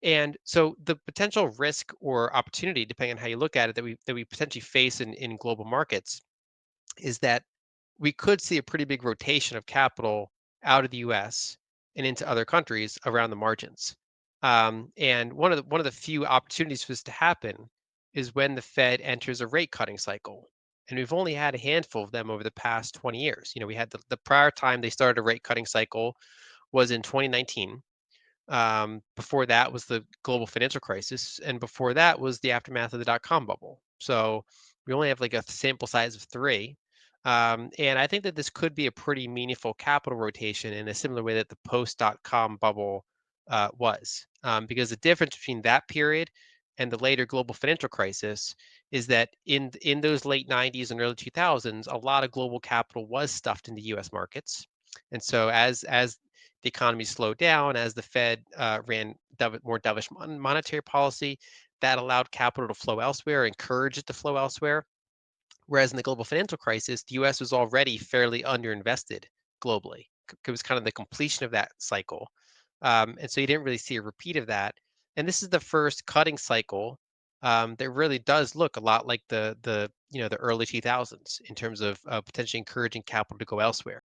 And so the potential risk or opportunity, depending on how you look at it, that we potentially face in global markets is that we could see a pretty big rotation of capital out of the US and into other countries around the margins. And one of the few opportunities for this to happen is when the Fed enters a rate cutting cycle. And we've only had a handful of them over the past 20 years. We had the prior time they started a rate cutting cycle was in 2019. Before that was the global financial crisis, and before that was the aftermath of the dot-com bubble. So we only have like a sample size of three. And I think that this could be a pretty meaningful capital rotation in a similar way that the post-dot-com bubble was. Because the difference between that period and the later global financial crisis is that in those late 90s and early 2000s, a lot of global capital was stuffed into U.S. markets. And so as the economy slowed down, as the Fed ran more dovish monetary policy, that allowed capital to flow elsewhere, encouraged it to flow elsewhere. Whereas in the global financial crisis, the US was already fairly underinvested globally. It was kind of the completion of that cycle. And so you didn't really see a repeat of that. And this is the first cutting cycle that really does look a lot like the early 2000s in terms of potentially encouraging capital to go elsewhere.